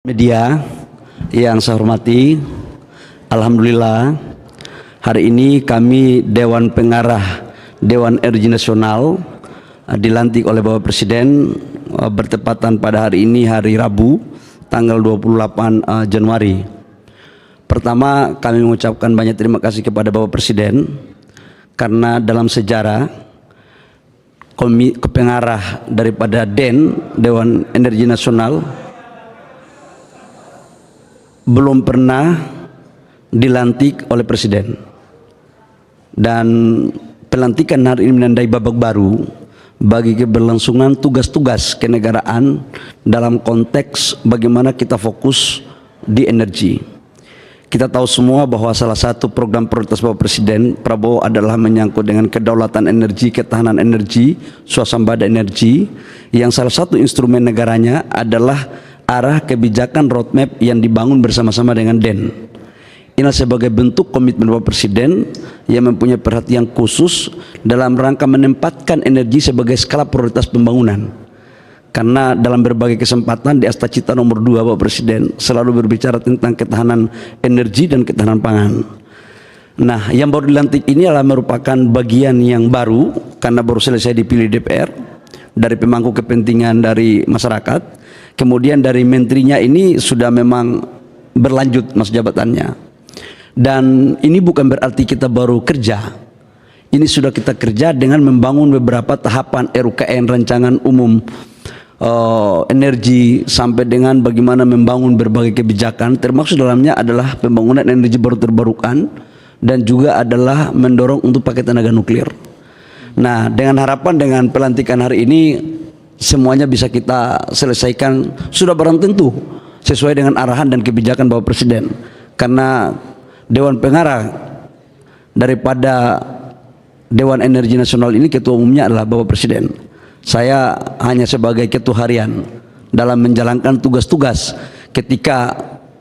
Media yang saya hormati, alhamdulillah hari ini kami Dewan Pengarah Dewan Energi Nasional dilantik oleh Bapak Presiden bertepatan pada hari ini, hari Rabu tanggal 28 Januari. Pertama, kami mengucapkan banyak terima kasih kepada Bapak Presiden karena dalam sejarah pengarah daripada Dewan Energi Nasional belum pernah dilantik oleh Presiden, dan pelantikan hari ini menandai babak baru bagi keberlangsungan tugas-tugas kenegaraan dalam konteks bagaimana kita fokus di energi. Kita tahu semua bahwa salah satu program prioritas Bapak Presiden Prabowo adalah menyangkut dengan kedaulatan energi, ketahanan energi, swasembada energi, yang salah satu instrumen negaranya adalah arah kebijakan roadmap yang dibangun bersama-sama dengan DEN. Ini sebagai bentuk komitmen Bapak Presiden yang mempunyai perhatian khusus dalam rangka menempatkan energi sebagai skala prioritas pembangunan. Karena dalam berbagai kesempatan di Asta Cita nomor 2 Bapak Presiden selalu berbicara tentang ketahanan energi dan ketahanan pangan. Nah, yang baru dilantik ini adalah merupakan bagian yang baru karena baru selesai dipilih DPR dari pemangku kepentingan dari masyarakat. Kemudian dari menterinya ini sudah memang berlanjut masa jabatannya. Dan ini bukan berarti kita baru kerja. Ini sudah kita kerja dengan membangun beberapa tahapan RUKN, rancangan umum energi, sampai dengan bagaimana membangun berbagai kebijakan, termasuk dalamnya adalah pembangunan energi baru terbarukan dan juga adalah mendorong untuk pakai tenaga nuklir. Nah, dengan harapan dengan pelantikan hari ini semuanya bisa kita selesaikan sudah barang tentu sesuai dengan arahan dan kebijakan Bapak Presiden, karena Dewan Pengarah daripada Dewan Energi Nasional ini ketua umumnya adalah Bapak Presiden. Saya hanya sebagai ketua harian dalam menjalankan tugas-tugas. Ketika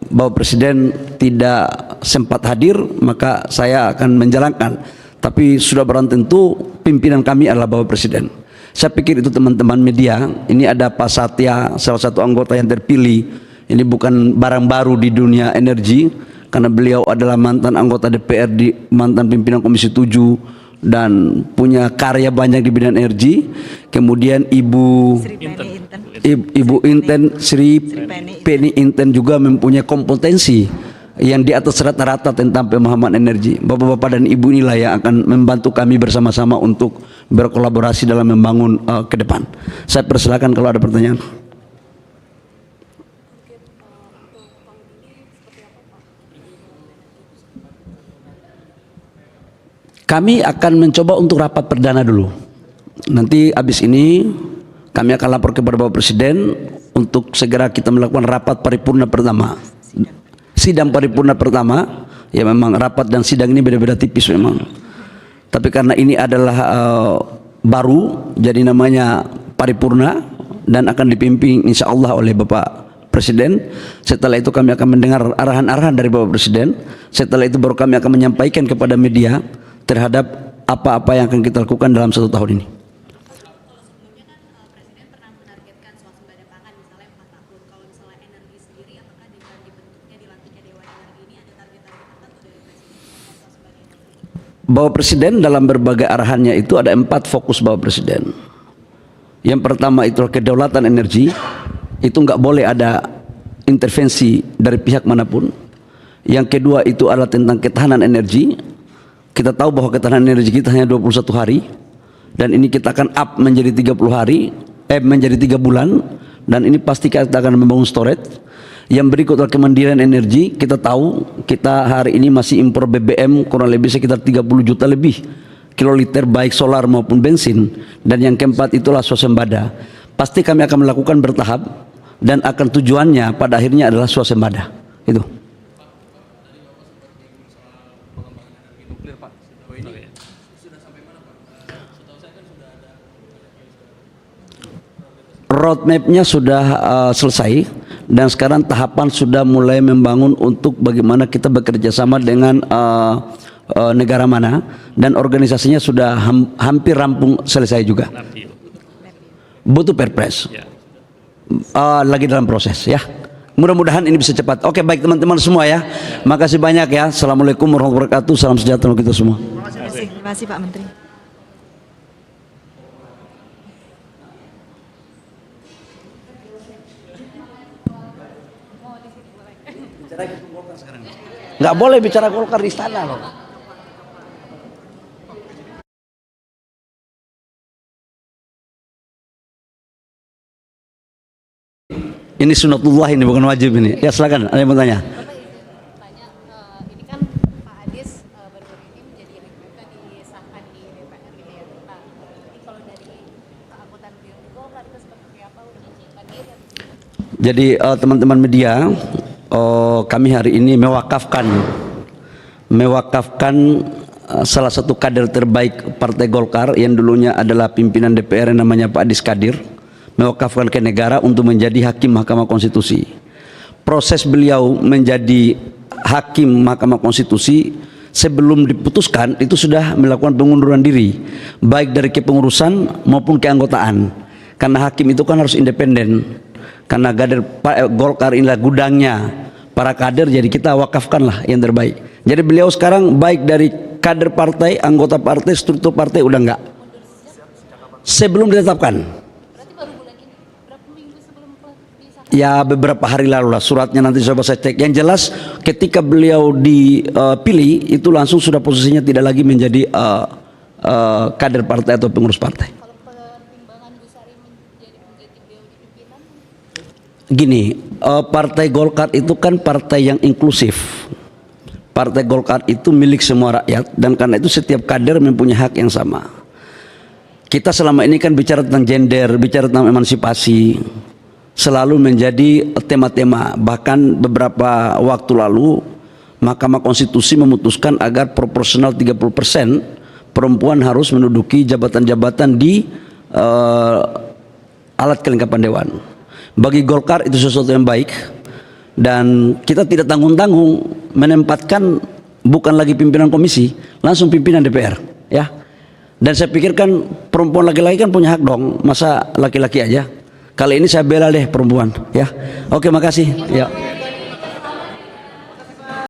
Bapak Presiden tidak sempat hadir, maka saya akan menjalankan, tapi sudah barang tentu pimpinan kami adalah Bapak Presiden. Saya pikir itu teman-teman media. Ini ada Pak Satya, salah satu anggota yang terpilih. Ini bukan barang baru di dunia energi, karena beliau adalah mantan anggota DPR, mantan pimpinan Komisi 7, dan punya karya banyak di bidang energi. Kemudian Ibu Inten Sri Penny Inten juga mempunyai kompetensi yang di atas rata-rata tentang pemahaman energi. Bapak-bapak dan ibu inilah yang akan membantu kami bersama-sama untuk berkolaborasi dalam membangun ke depan. Saya persilakan kalau ada pertanyaan. Kami akan mencoba untuk rapat perdana dulu. Nanti habis ini kami akan lapor kepada Bapak Presiden untuk segera kita melakukan rapat paripurna pertama. Sidang paripurna pertama, ya memang rapat dan sidang ini beda-beda tipis memang. Tapi karena ini adalah baru, jadi namanya paripurna dan akan dipimpin insya Allah oleh Bapak Presiden. Setelah itu kami akan mendengar arahan-arahan dari Bapak Presiden. Setelah itu baru kami akan menyampaikan kepada media terhadap apa-apa yang akan kita lakukan dalam 1 tahun ini. Bapak Presiden dalam berbagai arahannya itu ada 4 fokus Bapak Presiden. Yang pertama itu kedaulatan energi, itu nggak boleh ada intervensi dari pihak manapun. Yang kedua itu adalah tentang ketahanan energi. Kita tahu bahwa ketahanan energi kita hanya 21 hari, dan ini kita akan up menjadi 30 hari, menjadi 3 bulan, dan ini pasti kita akan membangun storage. Yang berikut adalah kemandirian energi. Kita tahu kita hari ini masih impor BBM kurang lebih sekitar 30 juta lebih kiloliter, baik solar maupun bensin. Dan yang keempat itulah swasembada. Pasti kami akan melakukan bertahap, dan akan tujuannya pada akhirnya adalah swasembada. Itu. Roadmapnya sudah selesai, dan sekarang tahapan sudah mulai membangun untuk bagaimana kita bekerja sama dengan negara mana, dan organisasinya sudah hampir rampung selesai juga. Butuh perpres, lagi dalam proses ya. Mudah-mudahan ini bisa cepat. Oke, baik teman-teman semua ya. Makasih banyak ya. Assalamualaikum warahmatullahi wabarakatuh. Salam sejahtera untuk kita semua. Terima kasih Pak Menteri. Nggak boleh bicara Golkar di istana loh. Ini sunatullah, ini bukan wajib ini. Ya silakan, ada yang mau tanya? Ini kan Pak Adis baru-baru ini menjadi anggota disahkan di DPR gitu ya Pak. Jadi kalau dari keanggotaan beliau di Golkar itu seperti apa, udah menciptakan diri? Jadi teman-teman media, kami hari ini mewakafkan salah satu kader terbaik Partai Golkar yang dulunya adalah pimpinan DPR yang namanya Pak Adis Kadir, mewakafkan ke negara untuk menjadi hakim Mahkamah Konstitusi. Proses beliau menjadi hakim Mahkamah Konstitusi sebelum diputuskan itu sudah melakukan pengunduran diri, baik dari kepengurusan maupun keanggotaan. Karena hakim itu kan harus independen. Karena Golkar inilah gudangnya para kader, jadi kita wakafkanlah yang terbaik. Jadi beliau sekarang baik dari kader partai, anggota partai, struktur partai udah enggak. Sebelum ditetapkan. Berarti baru bulan ini, berapa minggu sebelum disahkan? Ya beberapa hari lalu lah, suratnya nanti coba saya cek. Yang jelas ketika beliau dipilih itu langsung sudah posisinya tidak lagi menjadi kader partai atau pengurus partai. Kalau pertimbangan Bu Sari menjadi beliau di pimpinan? Gini, Partai Golkar itu kan partai yang inklusif. Partai Golkar itu milik semua rakyat, dan karena itu setiap kader mempunyai hak yang sama. Kita selama ini kan bicara tentang gender, bicara tentang emansipasi, selalu menjadi tema-tema. Bahkan beberapa waktu lalu Mahkamah Konstitusi memutuskan agar proporsional 30% perempuan harus menduduki jabatan-jabatan di alat kelengkapan dewan. Bagi Golkar itu sesuatu yang baik, dan kita tidak tanggung-tanggung menempatkan bukan lagi pimpinan komisi, langsung pimpinan DPR ya. Dan saya pikir kan perempuan laki-laki kan punya hak dong, masa laki-laki aja. Kali ini saya bela deh perempuan ya. Oke, makasih ya.